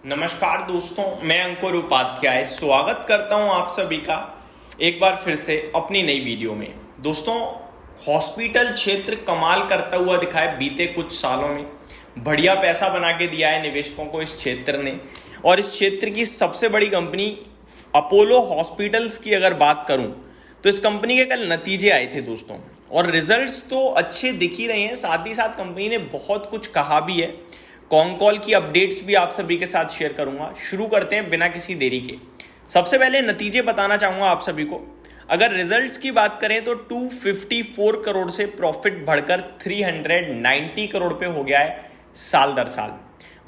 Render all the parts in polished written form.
नमस्कार दोस्तों, मैं अंकुर उपाध्याय स्वागत करता हूं आप सभी का एक बार फिर से अपनी नई वीडियो में। दोस्तों, हॉस्पिटल क्षेत्र कमाल करता हुआ दिखा है बीते कुछ सालों में। बढ़िया पैसा बना के दिया है निवेशकों को इस क्षेत्र ने। और इस क्षेत्र की सबसे बड़ी कंपनी अपोलो हॉस्पिटल्स की अगर बात करूं तो इस कंपनी के कल नतीजे आए थे दोस्तों, और रिजल्ट्स तो अच्छे दिख ही रहे हैं। साथ ही साथ कंपनी ने बहुत कुछ कहा भी है। कॉल की अपडेट्स भी आप सभी के साथ शेयर करूंगा। शुरू करते हैं बिना किसी देरी के। सबसे पहले नतीजे बताना चाहूंगा आप सभी को। अगर रिजल्ट्स की बात करें तो 254 करोड़ से प्रॉफिट बढ़कर 390 करोड़ पे हो गया है साल दर साल।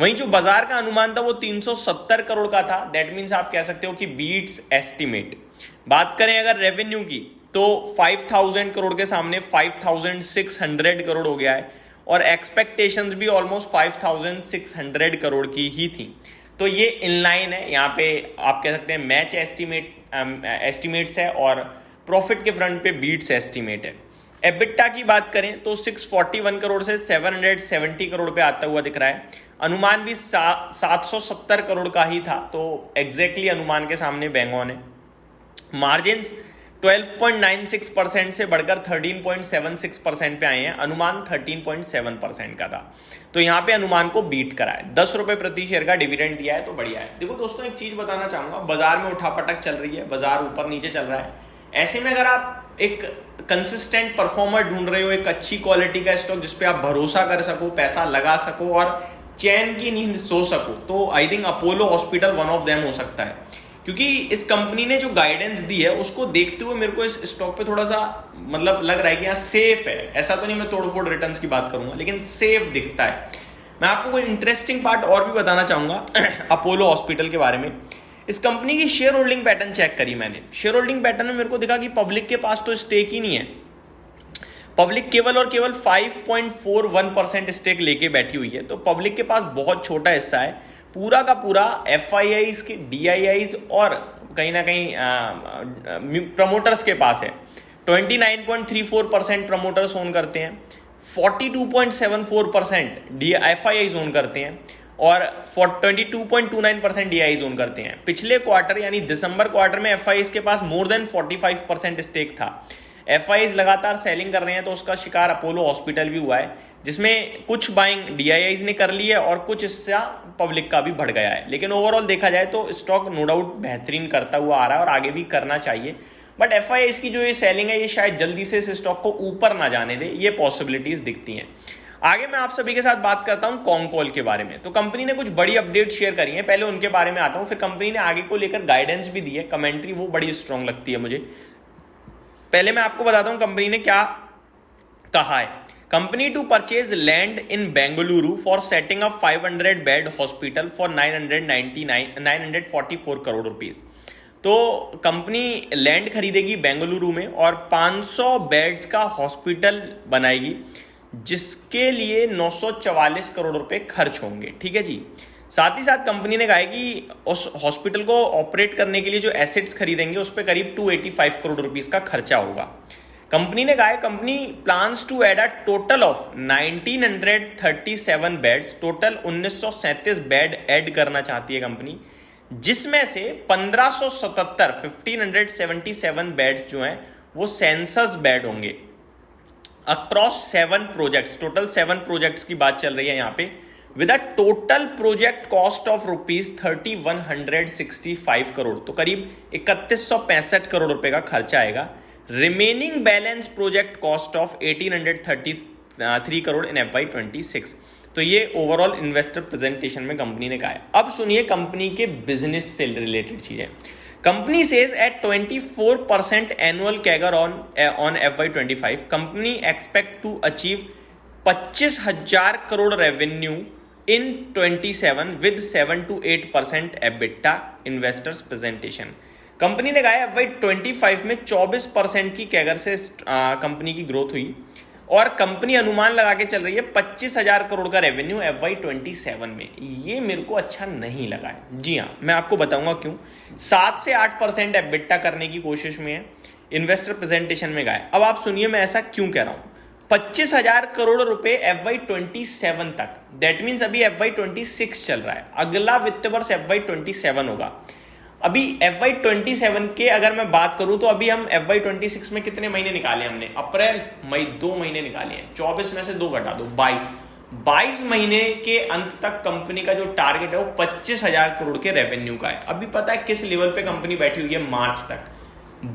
वहीं जो बाजार का अनुमान था वो 370 करोड़ का था। दैट मीन्स आप कह सकते हो कि बीट्स एस्टिमेट। बात करें अगर रेवेन्यू की तो 5000 करोड़ के सामने 5600 करोड़ हो गया है, और एक्सपेक्टेशंस भी ऑलमोस्ट 5600 करोड़ की ही थी। तो ये इनलाइन है, यहाँ पे आप कह सकते हैं मैच एस्टिमेट्स है, और प्रॉफिट के फ्रंट पे बीट्स एस्टिमेट है। एबिटा की बात करें तो 641 करोड़ से 770 करोड़ पे आता हुआ दिख रहा है। अनुमान भी 770 करोड़ का ही था, तो एग्जैक्टली अनुमान के सामने बैंग ऑन है। मार्जिन्स 12.96% से बढ़कर 13.76% पे आए हैं। अनुमान 13.7% का था, तो यहाँ पे अनुमान को बीट करा है। 10 रुपए प्रति शेयर का डिविडेंड दिया है, तो बढ़िया है। देखो दोस्तों, एक चीज बताना चाहूंगा, बाजार में उठापटक चल रही है, बाजार ऊपर नीचे चल रहा है। ऐसे में अगर आप एक कंसिस्टेंट परफॉर्मर ढूंढ रहे हो, एक अच्छी क्वालिटी का स्टॉक जिसपे आप भरोसा कर सको, पैसा लगा सको और चैन की नींद सो सको, तो I think Apollo hospital one of them हो सकता है। क्योंकि इस कंपनी ने जो गाइडेंस दी है उसको देखते हुए मेरे को इस स्टॉक पे थोड़ा सा मतलब लग रहा है कि यहाँ सेफ है। ऐसा तो नहीं मैं तोड़फोड़ रिटर्न्स की बात करूंगा, लेकिन सेफ दिखता है। मैं आपको कोई इंटरेस्टिंग पार्ट और भी बताना चाहूंगा अपोलो हॉस्पिटल के बारे में। इस कंपनी की शेयर होल्डिंग पैटर्न चेक करी मैंने। शेयर होल्डिंग पैटर्न में मेरे को दिखा कि पब्लिक के पास तो स्टेक ही नहीं है। पब्लिक केवल और केवल 5.41% स्टेक लेके बैठी हुई है, तो पब्लिक के पास बहुत छोटा हिस्सा है। पूरा का पूरा FIIs के DIIs और कहीं ना कहीं प्रमोटर्स के पास है। 29.34% प्रमोटर्स ओन करते हैं, 42.74% FIIs ओन करते हैं, और 22.29% DIIs ओन करते हैं। पिछले क्वार्टर यानी दिसंबर क्वार्टर में FIIs के पास मोर देन 45% स्टेक था। FIIs लगातार सेलिंग कर रहे हैं, तो उसका शिकार अपोलो हॉस्पिटल भी हुआ है, जिसमें कुछ बाइंग DIIs ने कर ली है और कुछ हिस्सा पब्लिक का भी बढ़ गया है। लेकिन ओवरऑल देखा जाए तो स्टॉक नो डाउट बेहतरीन करता हुआ आ रहा है और आगे भी करना चाहिए। बट FIIs की जो ये सेलिंग है, ये शायद जल्दी से इस स्टॉक को ऊपर ना जाने दे, ये पॉसिबिलिटीज दिखती हैं। आगे मैं आप सभी के साथ बात करता हूं कॉल के बारे में। तो कंपनी ने कुछ बड़ी अपडेट शेयर करी है, पहले उनके बारे में आता हूं, फिर कंपनी ने आगे को लेकर गाइडेंस भी दी है। कमेंट्री वो बड़ी स्ट्रांग लगती है मुझे। पहले मैं आपको बताता हूं कंपनी ने क्या कहा है। Company to purchase land in Bengaluru for setting up 500 bed hospital for 944 crore rupees. तो कंपनी लैंड खरीदेगी बेंगलुरु में और 500 बेड्स का हॉस्पिटल बनाएगी, जिसके लिए 944 करोड़ रुपए खर्च होंगे। ठीक है जी। साथ ही साथ कंपनी ने कहा है कि उस हॉस्पिटल को ऑपरेट करने के लिए जो एसेट्स खरीदेंगे उस पर करीब 285 करोड़ रुपीस का खर्चा होगा। कंपनी ने कहा है company plans to add a total of 1937 beds. Total 1937 bed add करना चाहती है कंपनी, जिसमें से 1577 बेड्स जो हैं वो सेंसस बेड होंगे अक्रॉस 7 प्रोजेक्ट्स। टोटल 7 प्रोजेक्ट्स की बात चल रही है यहाँ पे, with a total project cost of rupees 3165 crore. तो करीब 3165 करोड़ रुपए का खर्चा आएगा। Remaining balance project cost of 1833 crore in FY26। तो ये ओवरऑल इन्वेस्टर प्रेजेंटेशन में कंपनी ने कहा है। अब सुनिए कंपनी के बिजनेस से रिलेटेड चीजें। Company says at 24% annual CAGR on FY25 company expect to achieve 25,000 crore revenue in 27 with 7 to 8% EBITDA. Investors presentation. Company ने कहा है FY25 में 24% की कैगर से कंपनी की ग्रोथ हुई, और कंपनी अनुमान लगा के चल रही है 25,000 करोड़ का रेवेन्यू FY27 में। ये मेरे को अच्छा नहीं लगा है। जी हाँ, मैं आपको बताऊंगा क्यों। 7 से 8% एबिटा करने की कोशिश में है, इन्वेस्टर प्रेजेंटेशन में गए। अब आप सुनिए मैं ऐसा क्यों कह रहा हूं। 25,000 करोड़ रुपए FY27 तक। दैट मीन्स अभी FY26 चल रहा है, अगला वित्त वर्ष FY27 होगा। अभी FY27 के अगर मैं बात करूं तो अभी हम FY26 में कितने महीने निकाले हमने, अप्रैल मई 2 महीने निकाले हैं, 24 में से 2 घटा दो 22 महीने के अंत तक कंपनी का जो टारगेट है वो 25,000 करोड़ के रेवेन्यू का है। अभी पता है किस लेवल पे कंपनी बैठी हुई है, मार्च तक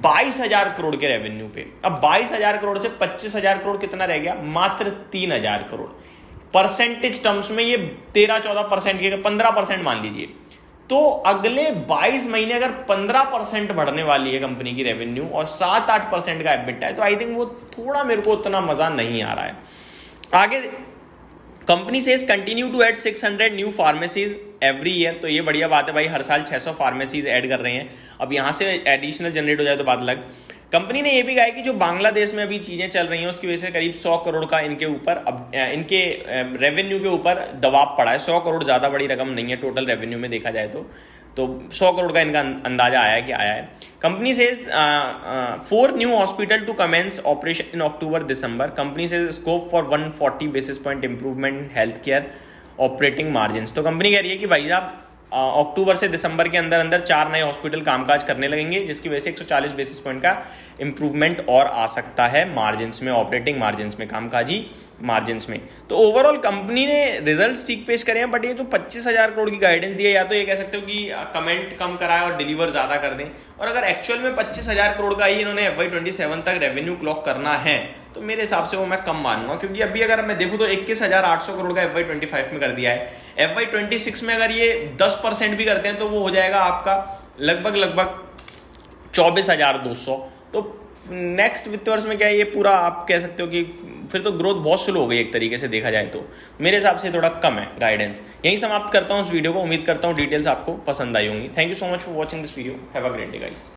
22,000 करोड़ के रेवेन्यू पे। अब 22,000 करोड़ से 25,000 करोड़ कितना रह गया, मात्र 3,000 करोड़। परसेंटेज टर्म्स में ये 13-14% के 15% मान लीजिए, तो अगले 22 महीने अगर 15% बढ़ने वाली है कंपनी की रेवेन्यू और 7-8% का एबिटा है, तो आई थिंक वो थोड़ा मेरे को उतना मजा नहीं आ रहा है। आगे company says continue to add 600 new pharmacies every year, तो ये बढ़िया बात है भाई, हर साल 600 फार्मेसीज ऐड कर रहे हैं। अब यहाँ से एडिशनल जनरेट हो जाए तो बात अलग। कंपनी ने ये भी कहा है कि जो बांग्लादेश में अभी चीजें चल रही हैं उसकी वजह से करीब 100 करोड़ का इनके ऊपर, अब इनके रेवेन्यू के ऊपर दबाव पड़ा है। 100 करोड़ ज्यादा बड़ी रकम नहीं है टोटल रेवेन्यू में देखा जाए तो 100 करोड़ का इनका अंदाजा आया है कि आया है। Company says 4 new hospital to commence operation in October December. Company says scope for 140 basis point improvement health care operating margin. तो कंपनी कह रही है कि भाई साहब अक्टूबर से दिसंबर के अंदर अंदर 4 नए हॉस्पिटल कामकाज करने लगेंगे, जिसकी वजह से 140 बेसिस पॉइंट का इंप्रूवमेंट और आ सकता है मार्जिन्स में, ऑपरेटिंग मार्जिन्स में, कामकाजी मार्जिन्स में। तो ओवरऑल कंपनी ने रिजल्ट्स ठीक पेश करे हैं, बट ये जो 25,000 करोड़ की गाइडेंस दी है, या तो ये कह सकते हो कि कमेंट कम कराए और डिलीवर ज्यादा कर दें, और अगर एक्चुअल में 25,000 करोड़ का ही इन्होंने FY27 तक रेवेन्यू क्लॉक करना है तो मेरे हिसाब से वो मैं कम मानूंगा, क्योंकि अभी अगर मैं देखूं तो 21,800 करोड़ का FY25 में कर दिया है। FY26 में अगर ये 10% भी करते हैं तो वो हो जाएगा आपका लगभग 24,200। तो नेक्स्ट वित्त वर्ष में क्या है, ये पूरा आप कह सकते हो कि फिर तो ग्रोथ बहुत स्लो हो गई एक तरीके से देखा जाए तो। मेरे हिसाब से थोड़ा कम है गाइडेंस। यही समाप्त करता हूँ इस वीडियो को। उम्मीद करता हूँ डिटेल्स आपको पसंद आई होंगी। Thank you so much for watching this video. Have a great day guys.